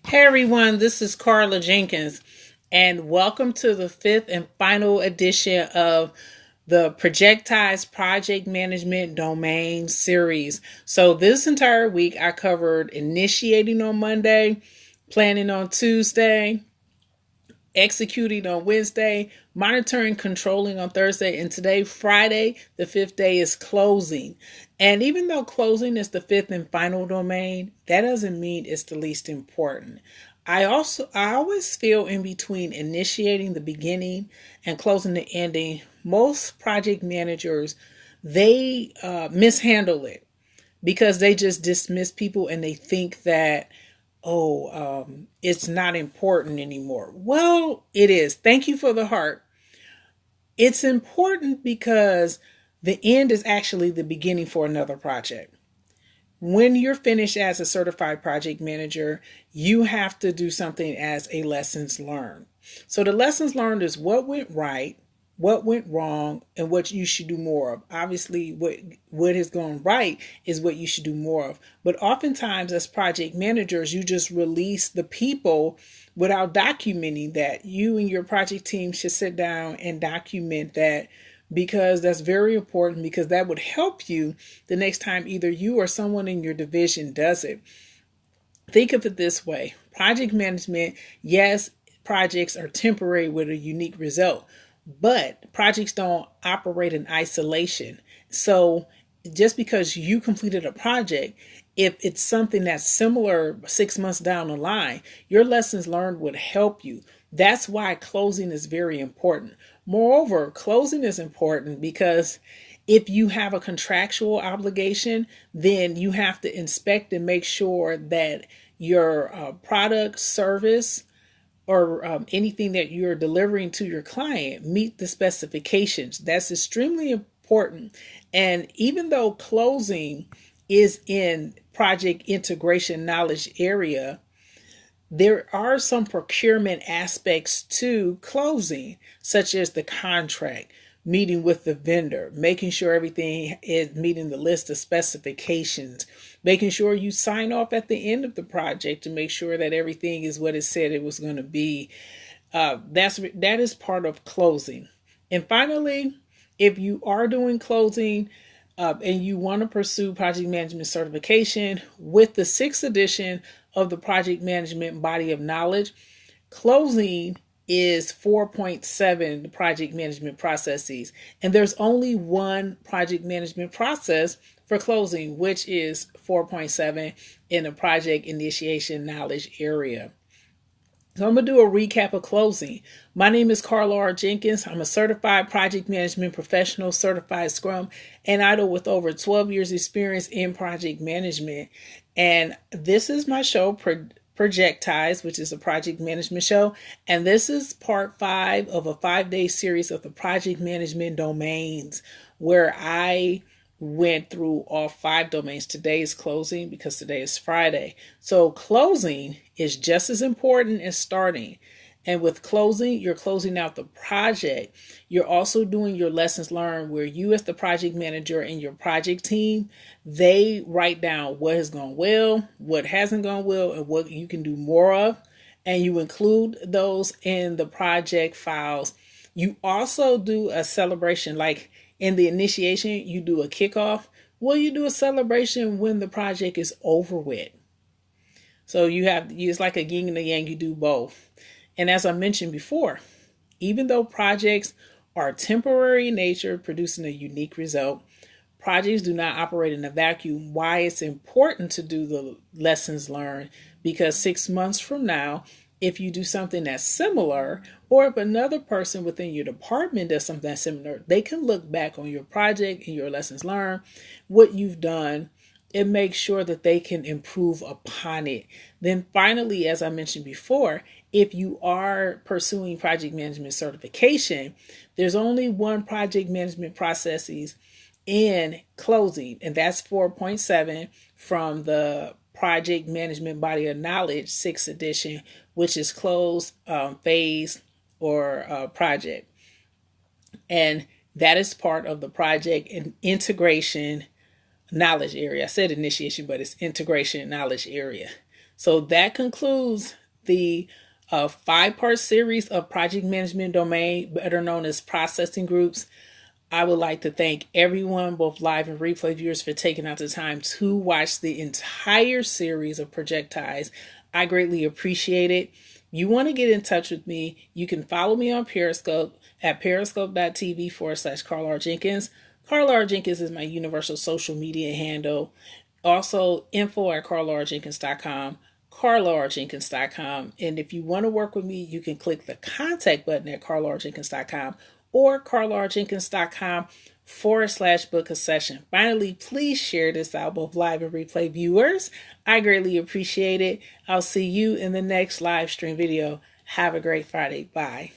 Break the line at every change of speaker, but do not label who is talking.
Hey everyone, this is Carla Jenkins, and welcome to the fifth and final edition of the Projectized Project Management Domain series. So, this entire week I covered initiating on Monday, planning on Tuesday, executing on Wednesday, monitoring, controlling on Thursday, and today, Friday, the fifth day, is closing. And even though closing is the fifth and final domain, that doesn't mean it's the least important. I always feel in between initiating the beginning and closing the ending, most project managers, they mishandle it because they just dismiss people and they think that it's not important anymore. Well, it is. Thank you for the heart. It's important because the end is actually the beginning for another project. When you're finished as a certified project manager, you have to do something as a lessons learned. So the lessons learned is what went right, what went wrong, and what you should do more of. Obviously, what has gone right is what you should do more of. But oftentimes, as project managers, you just release the people without documenting that. You and your project team should sit down and document that, because that's very important, because that would help you the next time either you or someone in your division does it. Think of it this way: project management, yes, projects are temporary with a unique result, but projects don't operate in isolation. So just because you completed a project, if it's something that's similar 6 months down the line, your lessons learned would help you. That's why closing is very important. Moreover, closing is important because if you have a contractual obligation, then you have to inspect and make sure that your product, service, or anything that you're delivering to your client meet the specifications. That's extremely important. And even though closing is in project integration knowledge area, there are some procurement aspects to closing, such as the contract, meeting with the vendor, making sure everything is meeting the list of specifications, making sure you sign off at the end of the project to make sure that everything is what it said it was going to be. That is part of closing. And finally, if you are doing closing, and you want to pursue project management certification with the sixth edition of the project management body of knowledge, closing is 4.7, the project management processes. And there's only one project management process for closing, which is 4.7 in the project initiation knowledge area. So I'm going to do a recap of closing. My name is Carla R. Jenkins. I'm a certified project management professional, certified Scrum, and IDLE with over 12 years experience in project management. And this is my show, Projectized, which is a project management show. And this is part 5 of a 5-day series of the project management domains, where I went through all 5 domains. Today is closing because today is Friday. So closing is just as important as starting. And with closing, you're closing out the project. You're also doing your lessons learned, where you as the project manager and your project team, they write down what has gone well, what hasn't gone well, and what you can do more of. And you include those in the project files. You also do a celebration, like in the initiation, you do a kickoff. Well, you do a celebration when the project is over with. So it's like a yin and a yang, you do both. And as I mentioned before, even though projects are temporary in nature, producing a unique result, projects do not operate in a vacuum. Why it's important to do the lessons learned, because 6 months from now, if you do something that's similar, or if another person within your department does something that's similar, they can look back on your project and your lessons learned, what you've done, and make sure that they can improve upon it. Then finally, as I mentioned before, if you are pursuing project management certification, there's only one project management processes in closing, and that's 4.7 from the Project Management Body of Knowledge 6th edition, which is close, phase, or project. And that is part of the project and integration knowledge area. I said initiation, but it's integration knowledge area. So that concludes the 5-part series of project management domain, better known as processing groups. I would like to thank everyone, both live and replay viewers, for taking out the time to watch the entire series of Projectized. I greatly appreciate it. You want to get in touch with me, you can follow me on Periscope at periscope.tv/Carl R. Jenkins. Carl R. Jenkins is my universal social media handle. Also, info@carlrjenkins.com, carlrjenkins.com. And if you want to work with me, you can click the contact button at carlrjenkins.com or carlrjenkins.com/book a session. Finally, please share this out, both live and replay viewers. I greatly appreciate it. I'll see you in the next live stream video. Have a great Friday. Bye.